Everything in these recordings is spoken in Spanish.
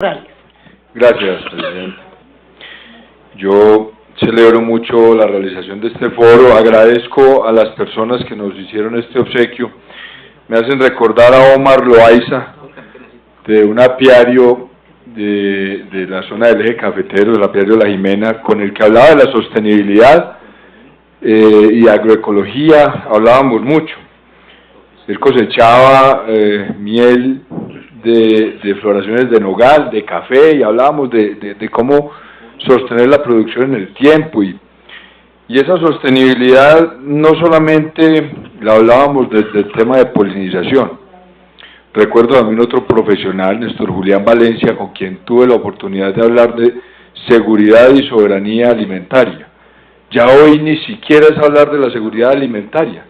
Gracias, presidente. Yo celebro mucho la realización de este foro, agradezco a las personas que nos hicieron este obsequio. Me hacen recordar a Omar Loaiza, de un apiario de la zona del eje cafetero, del apiario La Jimena, con el que hablaba de la sostenibilidad y agroecología, hablábamos mucho. Él cosechaba miel de floraciones de nogal, de café, y hablábamos de cómo sostener la producción en el tiempo, y esa sostenibilidad no solamente la hablábamos desde el tema de polinización. Recuerdo también otro profesional, Néstor Julián Valencia, con quien tuve la oportunidad de hablar de seguridad y soberanía alimentaria. Ya hoy ni siquiera es hablar de la seguridad alimentaria,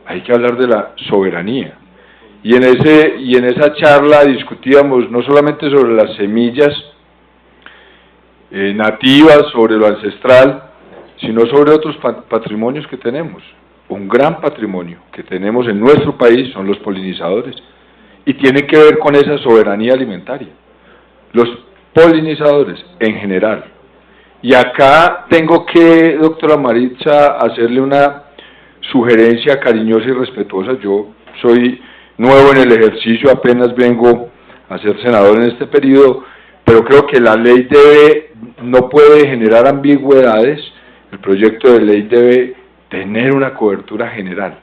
hay que hablar de la soberanía. Y en esa charla discutíamos no solamente sobre las semillas nativas, sobre lo ancestral, sino sobre otros patrimonios que tenemos. Un gran patrimonio que tenemos en nuestro país son los polinizadores, y tiene que ver con esa soberanía alimentaria. Los polinizadores en general. Y acá tengo que, doctora Maritza, hacerle una sugerencia cariñosa y respetuosa. Yo soy nuevo en el ejercicio, apenas vengo a ser senador en este periodo, pero creo que la ley no puede generar ambigüedades. El proyecto de ley debe tener una cobertura general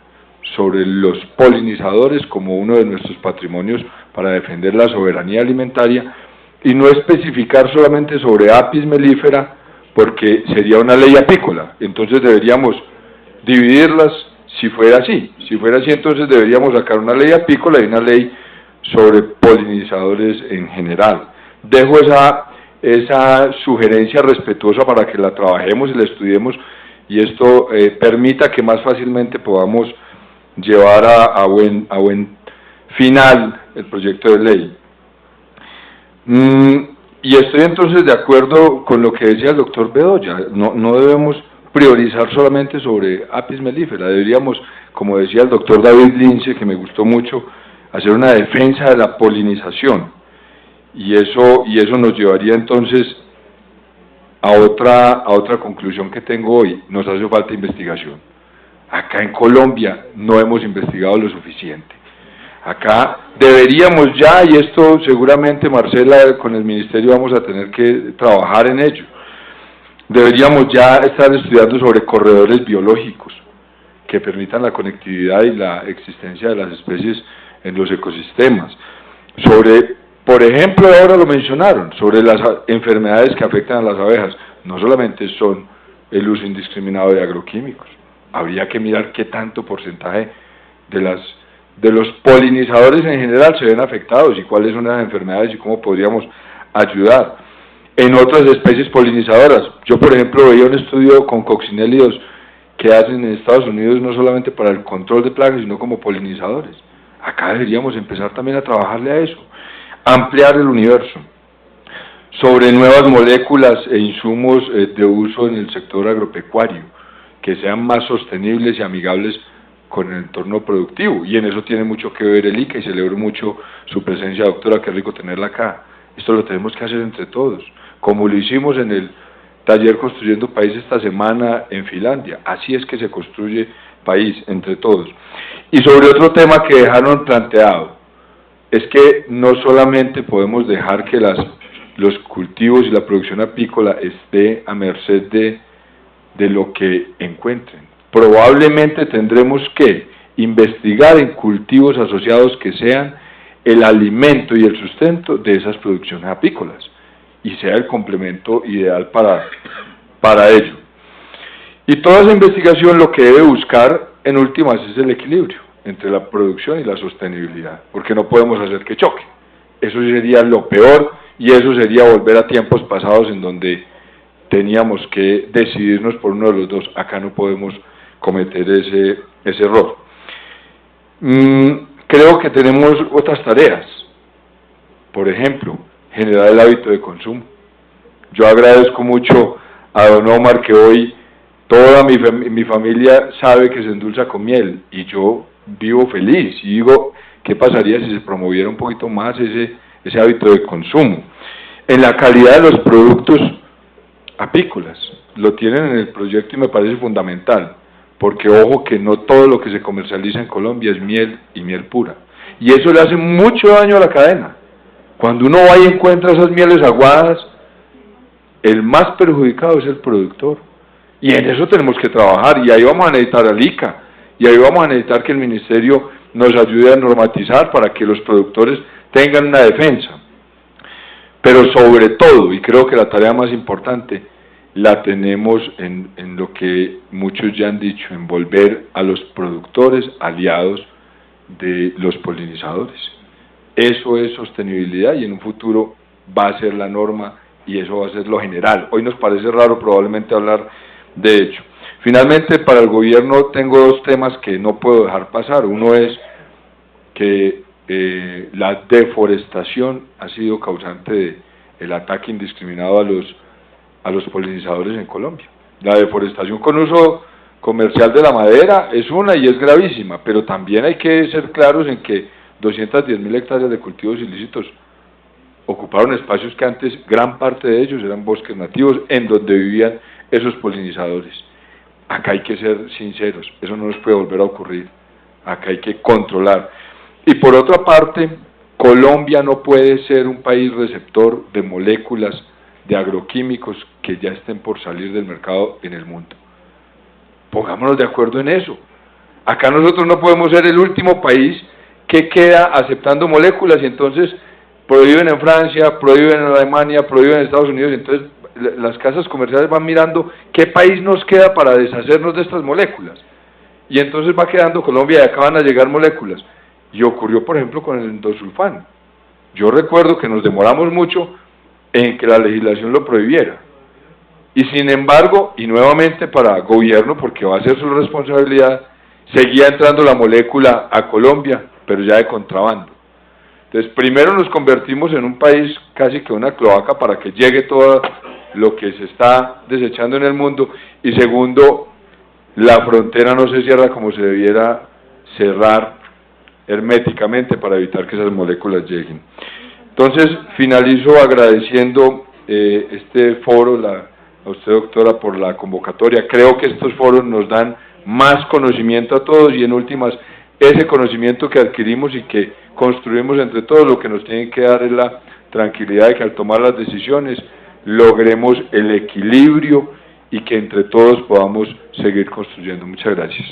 sobre los polinizadores como uno de nuestros patrimonios para defender la soberanía alimentaria, y no especificar solamente sobre Apis mellifera, porque sería una ley apícola. Entonces deberíamos dividirlas. Si fuera así, entonces deberíamos sacar una ley apícola y una ley sobre polinizadores en general. Dejo esa sugerencia respetuosa para que la trabajemos y la estudiemos, y esto permita que más fácilmente podamos llevar a buen final el proyecto de ley. Y estoy entonces de acuerdo con lo que decía el doctor Bedoya. No debemos priorizar solamente sobre Apis mellifera, deberíamos, como decía el doctor David Lince, que me gustó mucho, hacer una defensa de la polinización, y eso nos llevaría entonces a otra conclusión que tengo hoy. Nos hace falta investigación. Acá en Colombia no hemos investigado lo suficiente. Acá deberíamos ya, y esto seguramente Marcela con el ministerio vamos a tener que trabajar en ello, deberíamos ya estar estudiando sobre corredores biológicos que permitan la conectividad y la existencia de las especies en los ecosistemas. Sobre, por ejemplo, ahora lo mencionaron, sobre las enfermedades que afectan a las abejas. No solamente son el uso indiscriminado de agroquímicos, habría que mirar qué tanto porcentaje de los polinizadores en general se ven afectados, y cuáles son las enfermedades y cómo podríamos ayudar en otras especies polinizadoras. Yo, por ejemplo, veía un estudio con coccinélidos que hacen en Estados Unidos no solamente para el control de plagas, sino como polinizadores. Acá deberíamos empezar también a trabajarle a eso, ampliar el universo. Sobre nuevas moléculas e insumos de uso en el sector agropecuario, que sean más sostenibles y amigables con el entorno productivo, y en eso tiene mucho que ver el ICA, y celebro mucho su presencia, doctora, qué rico tenerla acá. Esto lo tenemos que hacer entre todos, como lo hicimos en el taller Construyendo País esta semana en Finlandia. Así es que se construye país, entre todos. Y sobre otro tema que dejaron planteado, es que no solamente podemos dejar que los cultivos y la producción apícola esté a merced de lo que encuentren. Probablemente tendremos que investigar en cultivos asociados que sean el alimento y el sustento de esas producciones apícolas, y sea el complemento ideal para ello. Y toda esa investigación lo que debe buscar en últimas es el equilibrio entre la producción y la sostenibilidad, porque no podemos hacer que choque. Eso sería lo peor, y eso sería volver a tiempos pasados en donde teníamos que decidirnos por uno de los dos. Acá no podemos cometer ese error. Creo que tenemos otras tareas. Por ejemplo, generar el hábito de consumo. Yo agradezco mucho a don Omar que hoy toda mi familia sabe que se endulza con miel, y yo vivo feliz, y digo, ¿qué pasaría si se promoviera un poquito más ese ese hábito de consumo. En la calidad de los productos apícolas, lo tienen en el proyecto y me parece fundamental, porque ojo que no todo lo que se comercializa en Colombia es miel y miel pura, y eso le hace mucho daño a la cadena. Cuando uno va y encuentra esas mieles aguadas, el más perjudicado es el productor, y en eso tenemos que trabajar, y ahí vamos a necesitar al ICA, y ahí vamos a necesitar que el Ministerio nos ayude a normatizar para que los productores tengan una defensa. Pero sobre todo, y creo que la tarea más importante, la tenemos en lo que muchos ya han dicho, en volver a los productores aliados de los polinizadores. Eso es sostenibilidad y en un futuro va a ser la norma y eso va a ser lo general. Hoy nos parece raro probablemente hablar de hecho. Finalmente, para el gobierno tengo dos temas que no puedo dejar pasar. Uno es que la deforestación ha sido causante del ataque indiscriminado a los polinizadores en Colombia. La deforestación con uso comercial de la madera es una y es gravísima, pero también hay que ser claros en que 210.000 hectáreas de cultivos ilícitos ocuparon espacios que antes gran parte de ellos eran bosques nativos en donde vivían esos polinizadores. Acá hay que ser sinceros, eso no nos puede volver a ocurrir, acá hay que controlar. Y por otra parte, Colombia no puede ser un país receptor de moléculas de agroquímicos que ya estén por salir del mercado en el mundo. Pongámonos de acuerdo en eso. Acá nosotros no podemos ser el último país que queda aceptando moléculas y entonces prohíben en Francia, prohíben en Alemania, prohíben en Estados Unidos, y entonces las casas comerciales van mirando qué país nos queda para deshacernos de estas moléculas. Y entonces va quedando Colombia y acá van a llegar moléculas. Y ocurrió, por ejemplo, con el endosulfán. Yo recuerdo que nos demoramos mucho en que la legislación lo prohibiera. Y sin embargo, y nuevamente para gobierno, porque va a ser su responsabilidad, seguía entrando la molécula a Colombia, pero ya de contrabando. Entonces, primero nos convertimos en un país casi que una cloaca para que llegue todo lo que se está desechando en el mundo, y segundo, la frontera no se cierra como se debiera cerrar herméticamente para evitar que esas moléculas lleguen. Entonces, finalizo agradeciendo este foro, a usted, doctora, por la convocatoria. Creo que estos foros nos dan más conocimiento a todos y en últimas, ese conocimiento que adquirimos y que construimos entre todos, lo que nos tiene que dar es la tranquilidad de que al tomar las decisiones logremos el equilibrio y que entre todos podamos seguir construyendo. Muchas gracias.